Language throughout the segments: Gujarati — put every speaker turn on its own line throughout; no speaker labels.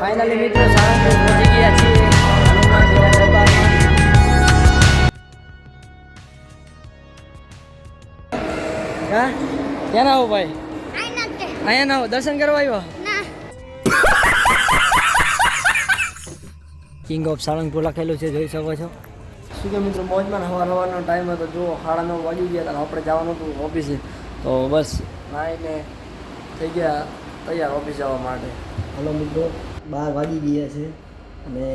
ફાઇનલી મિત્રો સાળંગપુર પહોંચી ગયા છીએ હનુમાનજીના દરબારમાં. હા ક્યાં ના હો ભાઈ? અહીંયા ના હો, દર્શન કરવા આવ્યો? કિંગ ઓફ સાળંગપુર લખેલું છે, જોઈ શકો છો. શું કે મિત્રો મોજમાં સવારનો ટાઈમ હતો, જો 9:30 વાગી ગયા હતા, આપણે જવાનું હતું ઓફિસે. તો બસ નાઈને થઈ ગયા તૈયાર ઓફિસ જવા માટે. હલો મિત્રો, 12 વાગી ગયા છે અને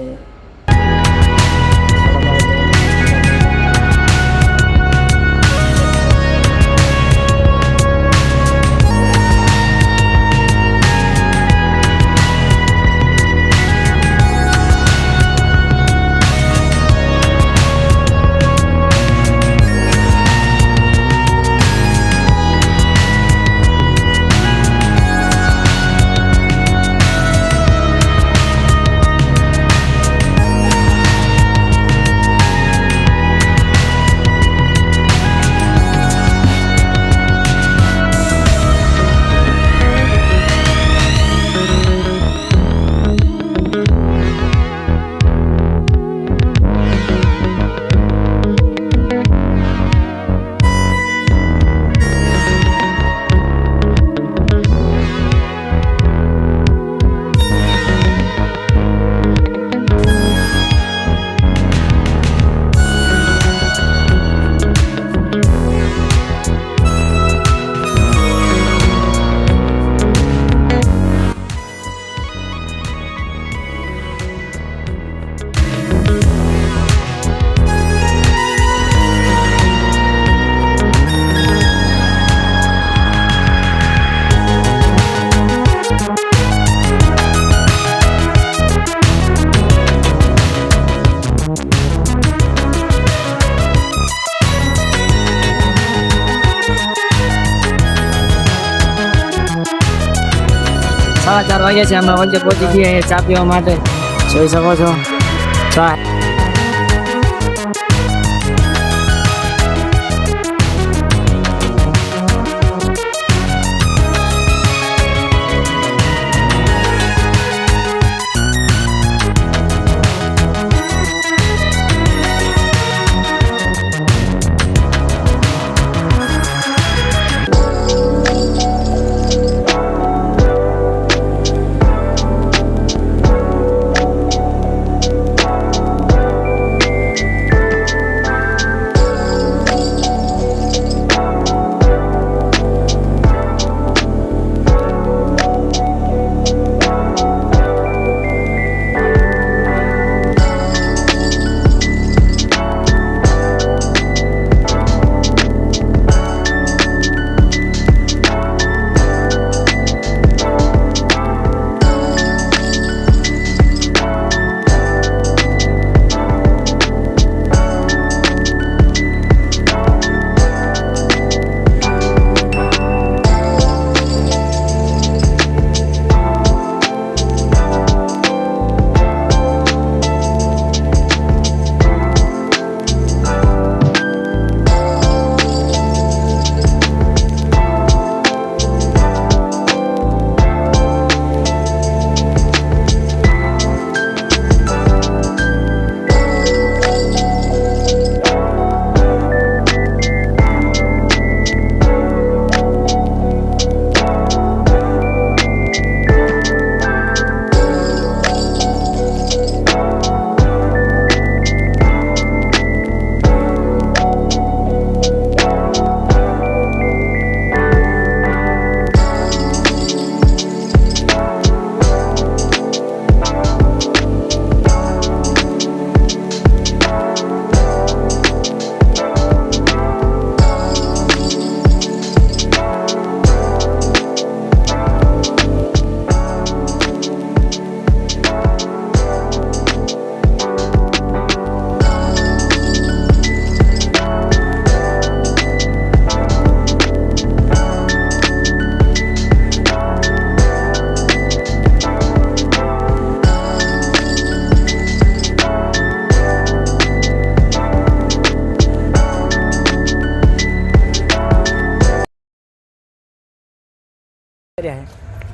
સાડા 4 વાગ્યા છે. અમે વચ્ચે પહોંચી ગયા અહીંયા ચા પીવા માટે, જોઈ શકો છો. ચા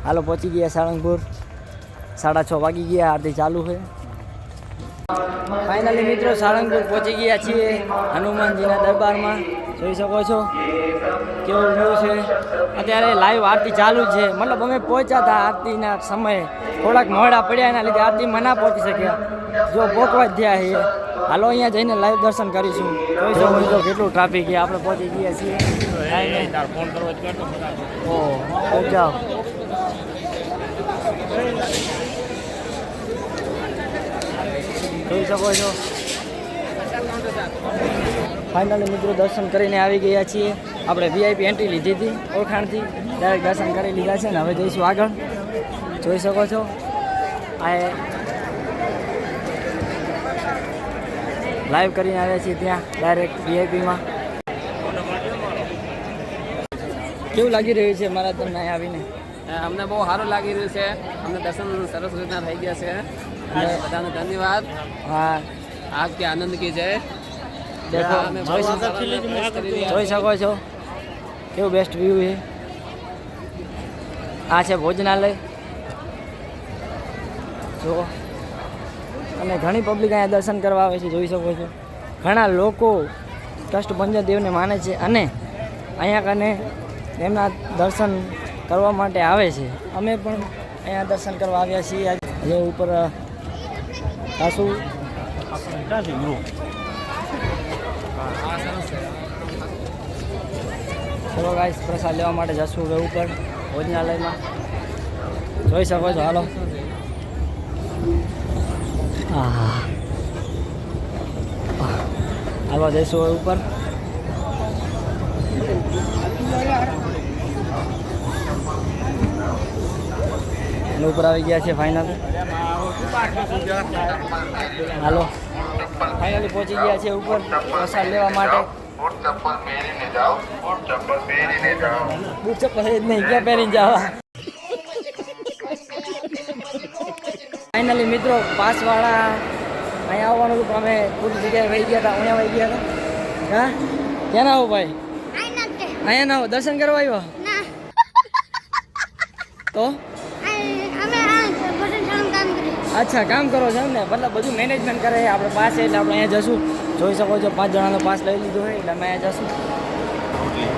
હાલો પહોંચી ગયા સાળંગપુર. 6:30 વાગી ગયા, આરતી ચાલુ છે. ફાઇનલી મિત્રો સાળંગપુર પહોંચી ગયા છીએ હનુમાનજીના દરબારમાં. જોઈ શકો છો કેવું વ્યૂ છે. અત્યારે લાઈવ આરતી ચાલુ છે. મતલબ અમે પહોંચ્યા હતા આરતીના સમયે, થોડાક મોડા પડ્યા, એના લીધે આરતીમાં ના પહોંચી શક્યા. જો પહોંચવા જ થયા છીએ. હાલો અહીંયા જઈને લાઈવ દર્શન કરીશું. જોઈ શકો છો કેટલું ટ્રાફિક છે. આપણે પહોંચી ગયા છીએ. ઓહ જાઓ. જોઈ શકો છો ફાઇનલી મિત્રો દર્શન કરીને આવી ગયા છીએ. આપણે VIP એન્ટ્રી લીધી હતી ઓળખાણથી, ડાયરેક્ટ દર્શન કરી લીધા છે ને હવે જઈશું આગળ. જોઈ શકો છો આ લાઈવ કરીને આવ્યા છીએ ત્યાં ડાયરેક્ટ VIPમાં. કેવું લાગી રહ્યું છે મારા તમને અહીંયા આવીને?
અમને બહુ સારું લાગી રહ્યું છે. અમને દર્શન સરસ રીતના થઈ ગયા છે. બધાને ધન્યવાદ.
હા,
આપ કે આનંદ કી જય.
દેખો જોઈ શકો છો કેવું બેસ્ટ વ્યૂ છે. આ છે ભોજનાલય. જો અને ઘણી પબ્લિક અહીંયા દર્શન કરવા આવે છે. જોઈ શકો છો ઘણા લોકો કષ્ટભંજન દેવને માને છે અને અહીંયા કને તેમના દર્શન કરવા માટે આવે છે. અમે પણ અહીંયા દર્શન કરવા આવ્યા છીએ. જે ઉપર ખાસું ચલો ગાઈસ પ્રસાદ લેવા માટે જશું હવે ઉપર ભોજનાલયમાં. જોઈ શકો છો. હાલો હાલો જઈશું હવે ઉપર. ઉપર આવી ગયા છે ફાઇનલ. હાલો ફાઇનલી પહોંચી ગયા છે ઉપર પ્રસાદ લેવા માટે. બૂટ ચપ્પલ જ નહીં, ક્યાં પહેરીને જવા. ફાઇનલી મિત્રો પાસવાળા અહીંયા આવવાનું હતું, અમે ખોટી જગ્યાએ વહી ગયા હતા. અહીંયા વહી ગયા હતા. હા ક્યાં ના આવો ભાઈ? અહીંયા ના આવો, દર્શન કરવા આવ્યો તો? અચ્છા કામ કરો છો ને, મતલબ બધું મેનેજમેન્ટ કરે. આપણે પાસ છે એટલે આપણે અહીંયા જશું. જોઈ શકો છો 5 જણાનો પાસ લઈ લીધો હોય એટલે અમે અહીંયા જશું.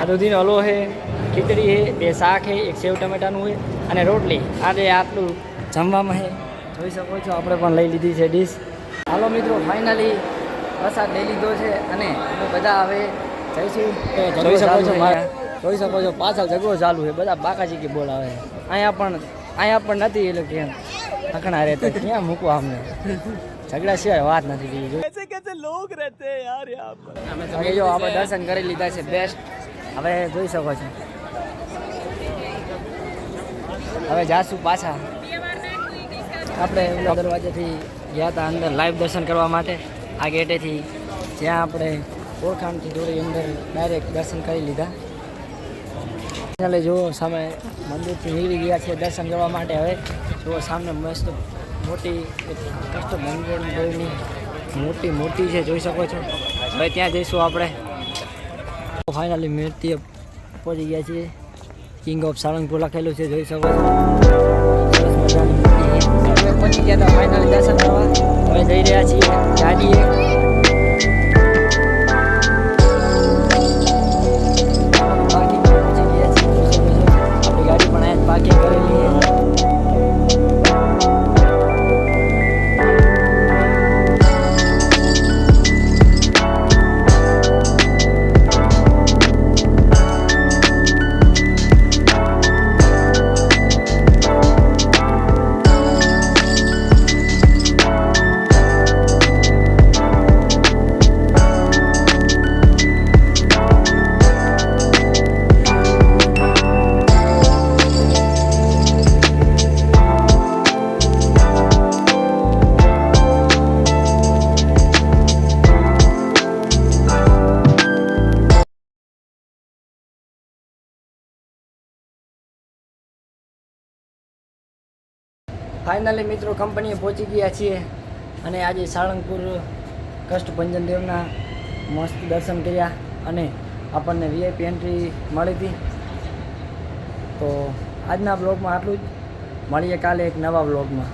આ દૂધીનો હલવો છે, ખીચડી છે, 2 શાક છે, 1 સેવ ટમેટાનું છે અને રોટલી. આજે આટલું જમવામાં છે. જોઈ શકો છો આપણે પણ લઈ લીધી છે ડીશ. હાલો મિત્રો ફાઇનલી પ્રસાદ લઈ લીધો છે અને અમે બધા હવે જઈશું. જોઈ શકો છો જોઈ શકો છો પાછળ ઝઘડો ચાલુ છે. બધા બાકાચીકી બોલાવે. અહીંયા પણ નથી એ લોકો કેમ અખણા રહેતા, ક્યાં મૂકવા અમને? ઝઘડા સિવાય વાત નથી બીજી. कैसे लोग रहते हैं यार यहाँ पर. અમે જો આપણે દર્શન કરી લીધા છે બેસ્ટ. હવે જોઈ શકો છો હવે જાશું પાછા. આપણે ઓલા દરવાજાથી ગયા હતા અંદર લાઈવ દર્શન કરવા માટે. આ ગેટેથી જ્યાં આપણે ઓળખાણથી થોડી અંદર ડાયરેક્ટ દર્શન કરી લીધા. એટલે જુઓ સામે મંદિરથી નીકળી ગયા છે દર્શન કરવા માટે. હવે જુઓ સામે મસ્ત મોટી કષ્ટભંજન દેવની મોટી મૂર્તિ છે. જોઈ શકો છો. હવે ત્યાં જઈશું આપણે. ફાઇનલી મૂર્તિ પહોંચી ગયા છીએ. કિંગ ઓફ સાળંગપુર લખેલું છે. જોઈ શકો છો સરસ મજાની મૂર્તિ. હવે પહોંચી ગયા હતા ફાઇનલી દર્શન કરવા. હવે જઈ રહ્યા છીએ ગાડીએ. પાર્કિંગ કરેલી છે. ફાઇનલી મિત્રો કંપનીએ પહોંચી ગયા છીએ અને આજે સાળંગપુર કષ્ટભંજન દેવના મસ્ત દર્શન કર્યા અને આપણને VIP એન્ટ્રી મળી હતી. તો આજના બ્લોગમાં આટલું જ. મળીએ કાલે એક નવા બ્લોગમાં.